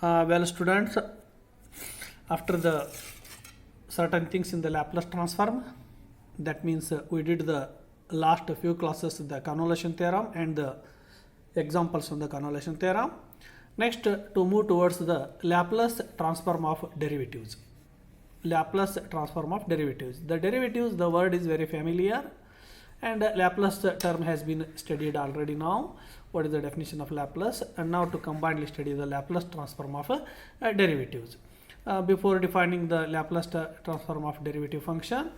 Well, students, after the certain things in the Laplace transform, that means we did the last few classes the convolution theorem and the examples on the convolution theorem. Next, to move towards the Laplace transform of derivatives. Laplace transform of derivatives. The derivatives, the word is very familiar, and Laplace term has been studied already now. What is the definition of Laplace? And now to combinedly study the Laplace transform of derivatives. Before defining the Laplace transform of derivative function,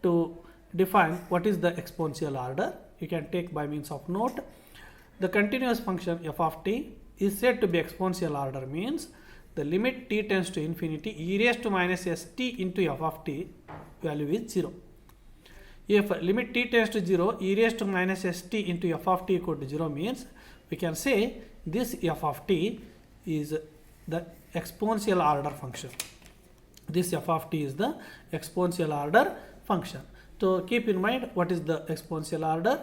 to define what is the exponential order, you can take by means of note. The continuous function f of t is said to be exponential order, means the limit t tends to infinity, e raised to minus st into f of t value is 0. If limit t tends to 0, e raised to minus st into f of t equal to 0 means we can say this f of t is the exponential order function. This f of t is the exponential order function. So keep in mind what is the exponential order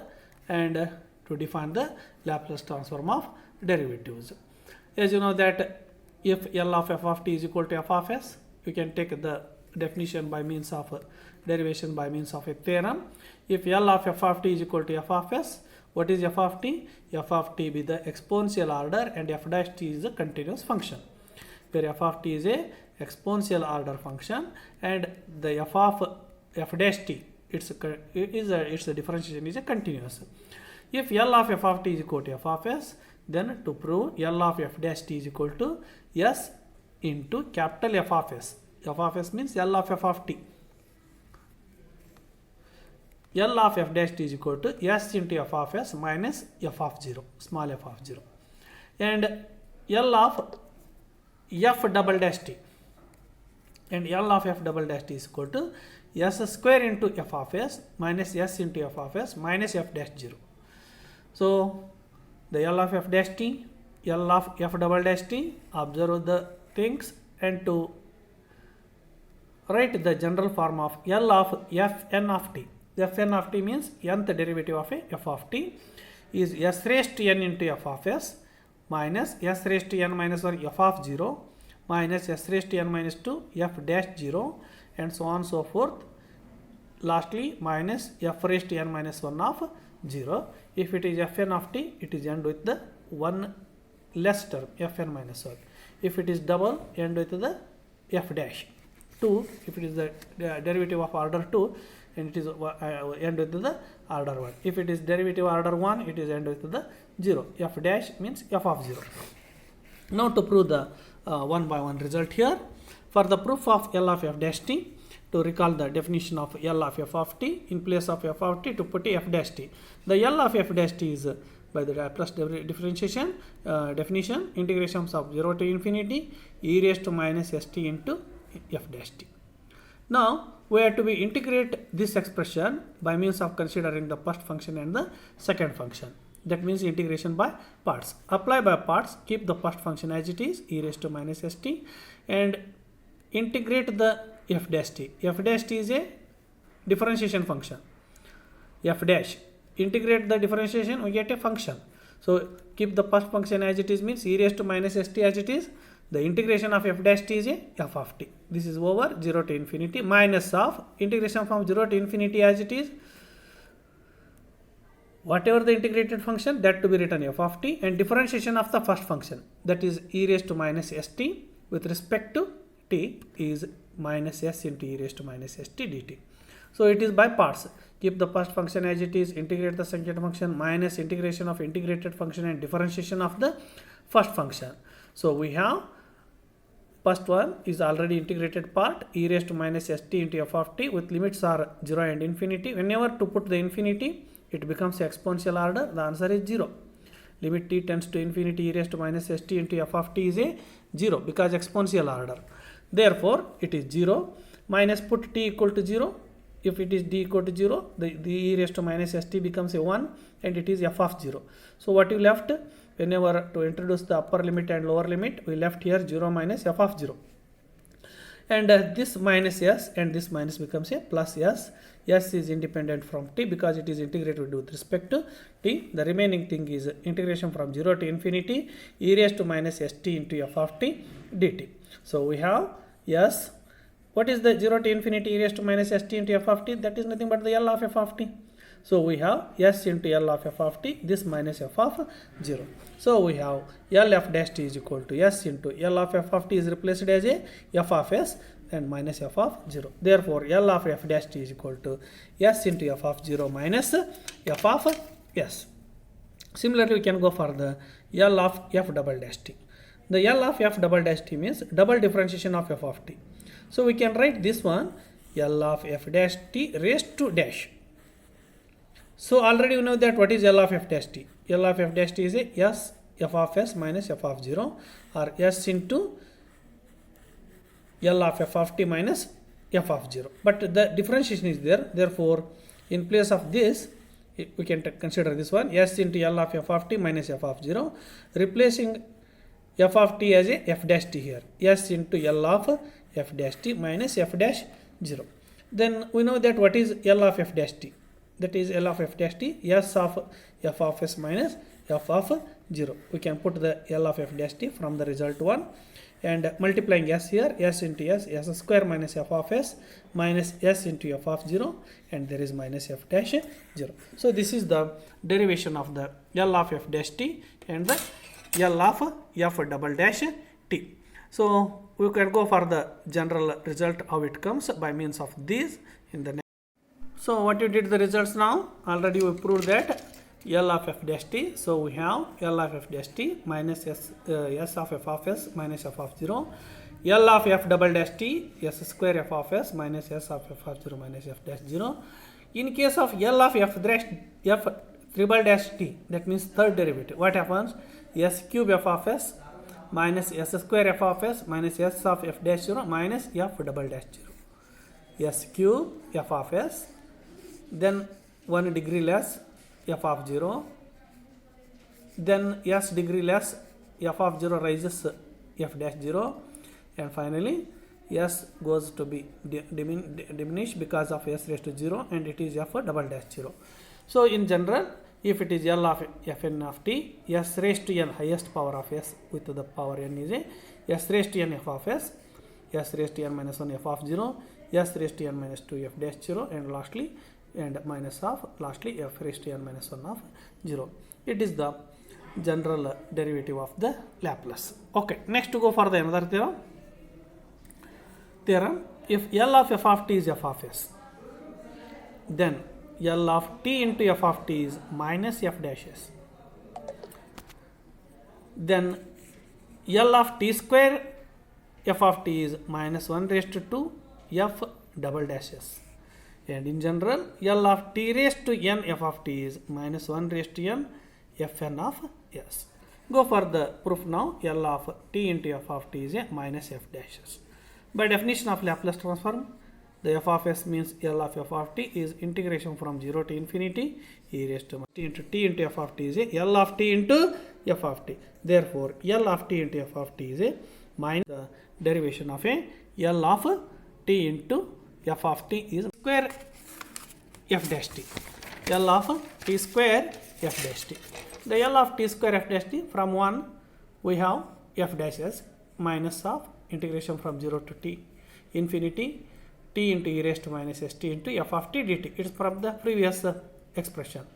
and to define the Laplace transform of derivatives. As you know that if L of f of t is equal to f of s, you can take the definition by means of derivation by means of a theorem. If L of f of t is equal to f of s, what is f of t? F of t be the exponential order and f dash t is a continuous function, where f of t is a exponential order function and the f of f dash t, its differentiation is a continuous. If L of f of t is equal to f of s, then to prove L of f dash t is equal to s into capital F of s. F of s means L of f of t. L of f dash t is equal to s into f of s minus f of 0, small f of 0. And L of f double dash t, and L of f double dash t is equal to s square into f of s minus s into f of s minus f dash 0. So the L of f dash t, L of f double dash t, observe the things and to write the general form of L of fn of t. Fn of t means nth derivative of a f of t is s raised to n into f of s minus s raised to n minus 1 f of 0 minus s raised to n minus 2 f dash 0 and so on and so forth. Lastly, minus f raised to n minus 1 of 0. If it is fn of t, it is end with the one less term, fn minus 1. If it is double, end with the f dash 2. If it is the derivative of order 2, and it is end with the order 1. If it is derivative order 1, it is end with the 0. F dash means f of 0. Now to prove the one by one result here. For the proof of L of f dash t, to recall the definition of L of f of t, in place of f of t to put f dash t. The L of f dash t is by the Laplace differentiation definition, integrations of 0 to infinity e raised to minus st into f dash t. Now we have to integrate this expression by means of considering the first function and the second function. That means integration by parts. Apply by parts, keep the first function as it is, e raised to minus st, and integrate the f dash t. F dash t is a differentiation function. F dash. Integrate the differentiation, we get a function. So keep the first function as it is means e raised to minus st as it is. The integration of f dash t is a f of t. This is over 0 to infinity minus of integration from 0 to infinity as it is. Whatever the integrated function, that to be written f of t, and differentiation of the first function, that is e raised to minus st with respect to t is minus s into e raised to minus st dt. So it is by parts. Keep the first function as it is, integrate the second function minus integration of integrated function and differentiation of the first function. So we have first one is already integrated part, e raised to minus st into f of t with limits are 0 and infinity. Whenever to put the infinity, it becomes exponential order. The answer is 0. Limit t tends to infinity, e raised to minus st into f of t is a 0 because exponential order. Therefore, it is 0 minus put t equal to 0. If it is d equal to 0, the e raised to minus st becomes a 1 and it is f of 0. So what you left, whenever to introduce the upper limit and lower limit, we left here 0 minus f of 0. and this minus s and this minus becomes a plus s. S is independent from t because it is integrated with respect to t. The remaining thing is integration from 0 to infinity e raised to minus st into f of t dt. So we have s. What is the 0 to infinity e raised to minus st into f of t? That is nothing but the L of f of t. So we have s into L of f of t, this minus f of 0. So we have L f dash t is equal to s into L of f of t is replaced as a f of s and minus f of 0. Therefore, L of f dash t is equal to s into f of 0 minus f of s. Similarly, we can go for the L of f double dash t. The L of f double dash t means double differentiation of f of t. So we can write this one L of f dash t raised to dash. So already you know that what is L of f dash t. L of f dash t is a s f of s minus f of 0 or s into L of f of t minus f of 0. But the differentiation is there. Therefore, in place of this, we can consider this one s into L of f of t minus f of 0, replacing f of t as a f dash t here. S into L of f dash t minus f dash 0. Then we know that what is L of f dash t. That is L of f dash t, s of f of s minus f of 0. We can put the L of f dash t from the result 1 and multiplying s here, s into s square minus f of s minus s into f of 0 and there is minus f dash 0. So this is the derivation of the L of f dash t and the L of f double dash t. So we can go for the general result how it comes by means of these in the next. So what you did the results now? Already we proved that L of f dash t. So we have L of f dash t minus s of f of s minus f of 0. L of f double dash t s square f of s minus s of f of 0 minus f dash 0. In case of L of f dash f triple dash t, that means third derivative, what happens? S cube f of s minus s square f of s minus s of f dash 0 minus f double dash 0. S cube f of s, then 1 degree less f of 0, then s degree less f of 0 rises f dash 0, and finally s goes to be diminished because of s raised to 0 and it is f double dash 0. So in general, if it is L of fn of t, s raised to n highest power of s with the power n is a s raised to n f of s, s raised to n minus 1 f of 0, s raised to n minus 2 f dash 0 and lastly minus of lastly f raised to n minus 1 of 0. It is the general derivative of the Laplace. Okay, next to go for the another theorem. If L of f of t is f of s, then L of t into f of t is minus f dash s. Then L of t square f of t is minus 1 raised to 2 f double dash s. And in general, L of t raised to n f of t is minus 1 raised to n fn of s. Go for the proof now. L of t into f of t is a minus f dash s. By definition of Laplace transform, the f of s means L of f of t is integration from 0 to infinity e raised to t into f of t is a L of t into f of t. Therefore, L of t into f of t is a minus the derivation of a L of t into f of t is square f dash t. L of t square f dash t. The L of t square f dash t, from 1 we have f dash s minus of integration from 0 to t infinity t into e raised to minus st into f of t dt. It is from the previous expression.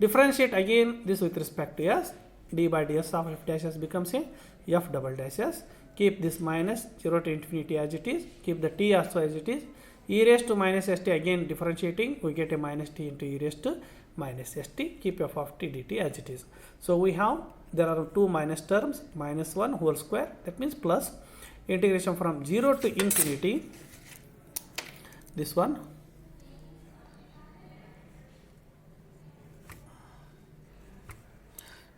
Differentiate again this with respect to s. D by ds of f dash s becomes a f double dash s. Keep this minus 0 to infinity as it is. Keep the t also as it is. E raised to minus st, again differentiating, we get a minus t into e raised to minus st. Keep f of t dt as it is. So we have, there are two minus terms, minus 1 whole square, that means plus integration from 0 to infinity, this one,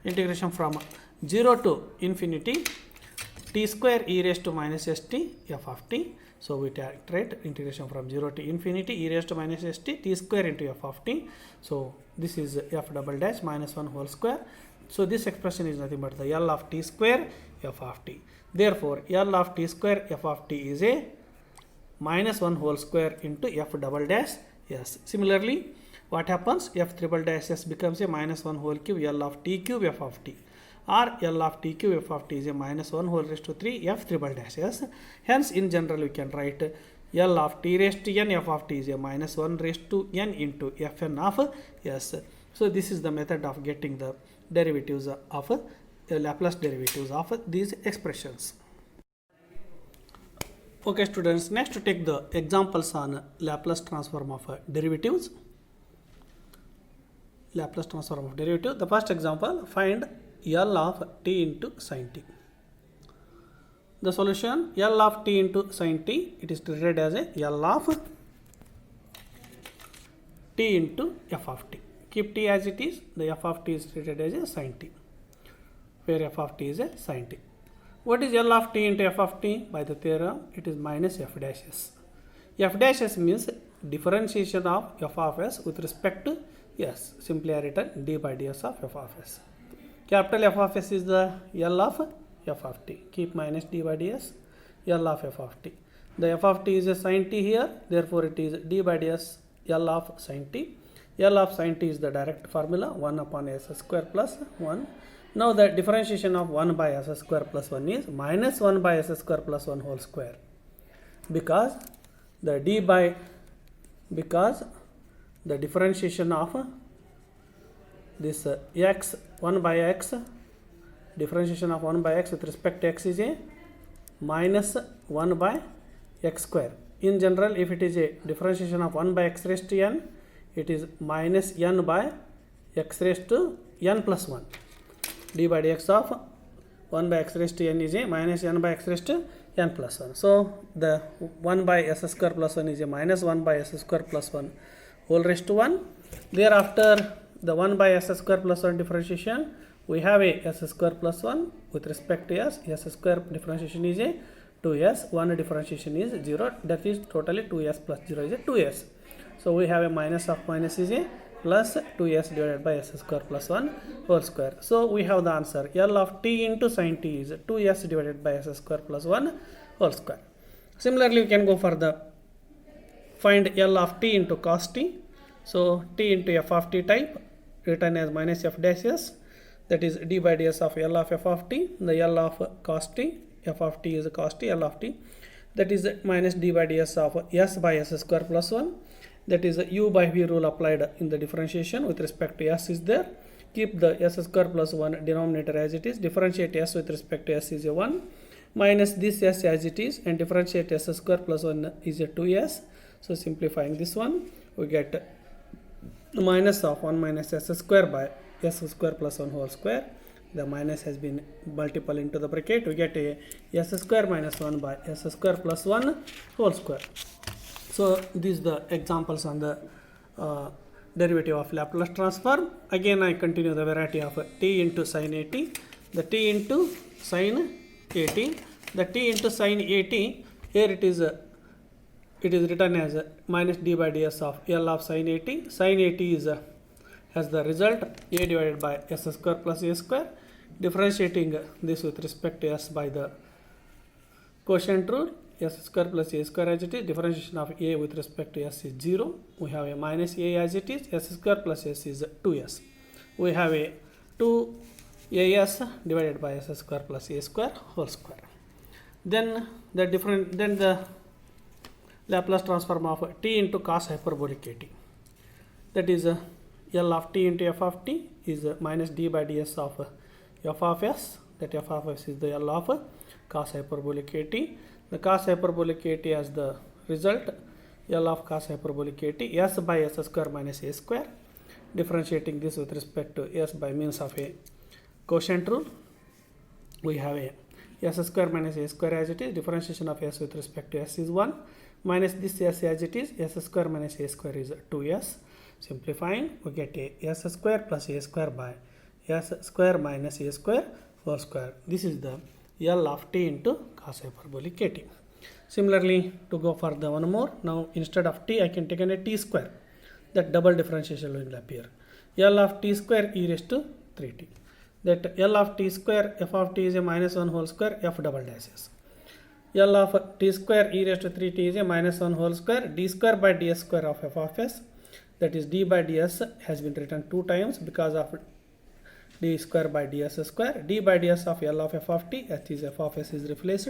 integration from 0 to infinity t square e raised to minus st f of t. So we write integration from 0 to infinity e raised to minus st t square into f of t. So this is f double dash minus 1 whole square. So this expression is nothing but the L of t square f of t. Therefore, L of t square f of t is a minus 1 whole square into f double dash s. Similarly, what happens? F triple dash s becomes a minus 1 whole cube L of t cube f of t, or L of t cube f of t is a minus 1 whole raised to 3 f triple dash s. Hence, in general, we can write L of t raised to n f of t is a minus 1 raised to n into fn of s. So, this is the method of getting the derivatives of Laplace derivatives of these expressions. Okay, students, next to take the examples on Laplace transform of derivatives. Laplace transform of derivative. The first example, find L of t into sin t. The solution, L of t into sin t, it is treated as a L of t into f of t. Keep t as it is, the f of t is treated as a sin t, where f of t is a sin t. What is L of t into f of t? By the theorem, it is minus f dash s. F dash s means differentiation of f of s with respect to s. Simply I written d by ds of f of s. Capital F of s is the L of f of t. Keep minus d by ds, L of f of t. The f of t is a sin t here, therefore it is d by ds L of sin t. L of sin t is the direct formula, 1 upon s square plus 1. Now the differentiation of 1 by s square plus 1 is minus 1 by s square plus 1 whole square, because the differentiation of this x 1 by x, differentiation of 1 by x with respect to x is a minus 1 by x square. In general, if it is a differentiation of 1 by x raised to n, it is minus n by x raised to n plus 1. D by dx of 1 by x raised to n is a minus n by x raised to n plus 1. So, the 1 by s square plus 1 is a minus 1 by s square plus 1 whole raised to 1. Thereafter, the 1 by s square plus 1 differentiation, we have a s square plus 1 with respect to s. S square differentiation is a 2s, 1 differentiation is 0, that is totally 2s plus 0 is a 2s. So, we have a minus of minus is a plus 2s divided by s square plus 1 whole square. So, we have the answer L of t into sin t is 2s divided by s square plus 1 whole square. Similarly, we can go for the find L of t into cos t. So, t into f of t type written as minus f dash s, that is d by ds of L of f of t. The L of cos t, f of t is cos t, L of t, that is minus d by ds of s by s square plus 1. That is u by v rule applied in the differentiation with respect to s is there. Keep the s square plus 1 denominator as it is. Differentiate s with respect to s is a 1. Minus this s as it is and differentiate s square plus 1 is a 2s. So, simplifying this one, we get minus of 1 minus s square by s square plus 1 whole square. The minus has been multiple into the bracket. We get a s square minus 1 by s square plus 1 whole square. So, these are the examples on the derivative of Laplace transform. Again, I continue the variety of t into sin at. The t into sin at. The t into sin at, here it is written as minus d by ds of L of sin at. Sin at is has the result a divided by s square plus a square. Differentiating this with respect to s by the quotient rule, s square plus a square as it is. Differentiation of a with respect to s is 0. We have a minus a as it is. S square plus s is 2s. We have a 2as divided by s square plus a square whole square. Then the Laplace transform of t into cos hyperbolic at. That is L of t into f of t is minus d by ds of f of s. That f of s is the L of cos hyperbolic at. The cos hyperbolic at as the result L of cos hyperbolic at s by s square minus a square. Differentiating this with respect to s by means of a quotient rule, we have a s square minus a square as it is. Differentiation of s with respect to s is 1 minus this s as it is. S square minus a square is 2s. Simplifying, we get a s square plus a square by s square minus a square whole square. This is the L of t into cos hyperbolic at. Similarly, to go for the one more, now instead of t I can take a t square. That double differentiation will appear. L of t square e raised to 3t. That L of t square f of t is a minus 1 whole square f double dash s. L of t square e raised to 3t is a minus 1 whole square d square by ds square of f of s, that is d by ds has been written 2 times because of d square by ds square. D by ds of L of f of t, that is f of s is replaced.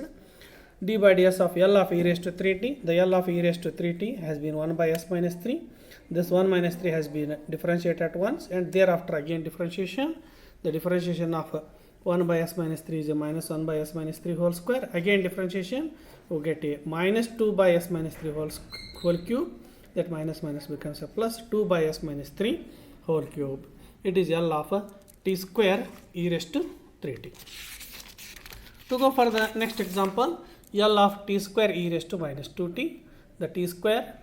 D by ds of L of e raised to 3t, the L of e raised to 3t has been 1 by s minus 3. This 1 minus 3 has been differentiated at once, and thereafter again differentiation. The differentiation of 1 by s minus 3 is a minus 1 by s minus 3 whole square. Again differentiation, we get a minus 2 by s minus 3 whole cube. That minus minus becomes a plus 2 by s minus 3 whole cube. It is L of t square e raised to 3t. To go for the next example, L of t square e raised to minus 2t. The t square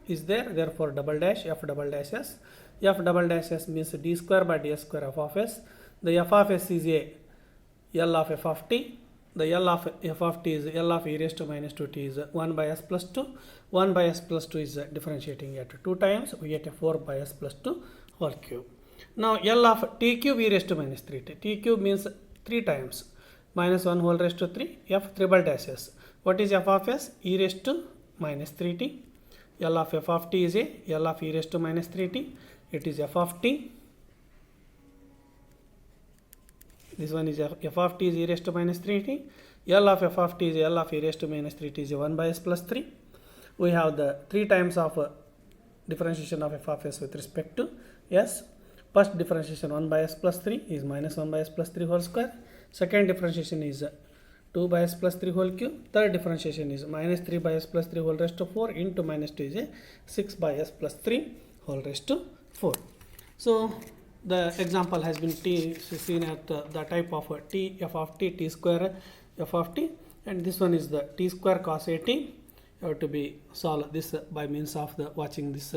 is there, therefore double dash f double dash s. F double dash s means d square by d square of s. The f of s is a L of f of t. The L of f of t is L of e raised to minus 2t is 1 by s plus 2. 1 by s plus 2 is differentiating at 2 times. We get a 4 by s plus 2 whole cube. Now L of t cube e raised to minus 3t. T cube means 3 times. Minus 1 whole raised to 3. F triple dash s. What is f of s? E raised to minus 3t. L of f of t is a L of e raised to minus 3t. It is f of t. This one is f of t is e raised to minus 3t. L of f of t is L of e raised to minus 3t is 1 by s plus 3. We have the 3 times of differentiation of f of s with respect to s. First differentiation 1 by s plus 3 is minus 1 by s plus 3 whole square. Second differentiation is 2 by s plus 3 whole cube. Third differentiation is minus 3 by s plus 3 whole raised to 4 into minus 2 is a 6 by s plus 3 whole raised to 4. So the example has been seen at the type of t f of t square f of t, and this one is the t square cos a t. You have to be solve this by means of the watching this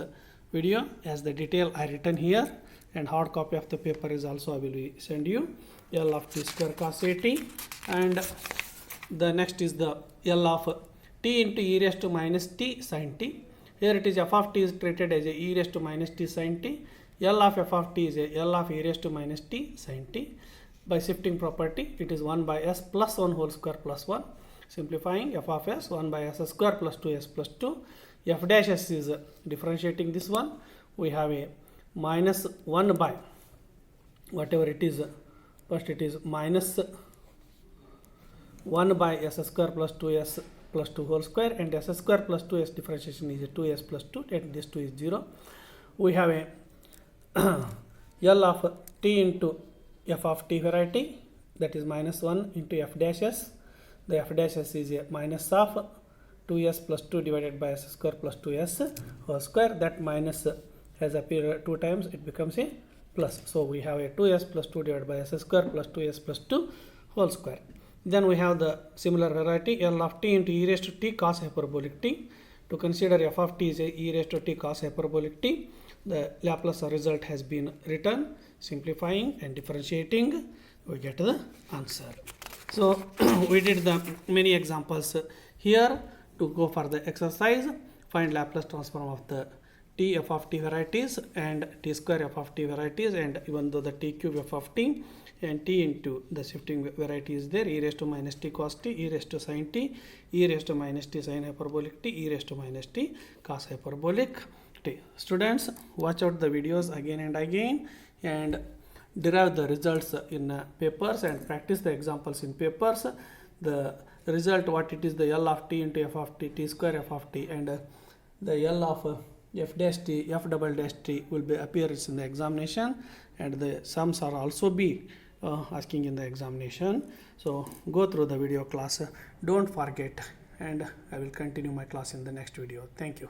video, as the detail I written here, and hard copy of the paper is also I will send you. L of t square cos a t, and the next is the L of t into e raised to minus t sin t. Here it is f of t is treated as a e raised to minus t sin t. L of f of t is a L of e raised to minus t sin t. By shifting property, it is 1 by s plus 1 whole square plus 1. Simplifying, f of s 1 by s square plus 2s plus 2. F dash s is differentiating this one. We have a minus 1 by whatever it is. First it is minus 1 by s square plus 2s plus 2 whole square, and s square plus 2s differentiation is 2s plus 2, and this 2 is 0. We have a L of t into f of t variety, that is minus 1 into f dash s. The f dash s is a minus of 2s plus 2 divided by s square plus 2s whole square. That minus has appeared 2 times, it becomes a plus. So we have a 2s plus 2 divided by s square plus 2s plus 2 whole square. Then we have the similar variety L of t into e raised to t cos hyperbolic t. To consider f of t is a e raised to t cos hyperbolic t, the Laplace result has been written. Simplifying and differentiating, we get the answer. So we did the many examples here. To go for the exercise, find Laplace transform of the t f of t varieties and t square f of t varieties, and even though the t cube f of t and t into the shifting variety is there, e raised to minus t cos t, e raised to sin t, e raised to minus t sin hyperbolic t, e raised to minus t cos hyperbolic t. Students, watch out the videos again and again and derive the results in papers and practice the examples in papers. The result, what it is, the L of t into f of t, t square f of t, and the L of f dash t, f double dash t will be appears in the examination, and the sums are also be asking in the examination. So go through the video class, don't forget, and I will continue my class in the next video. Thank you.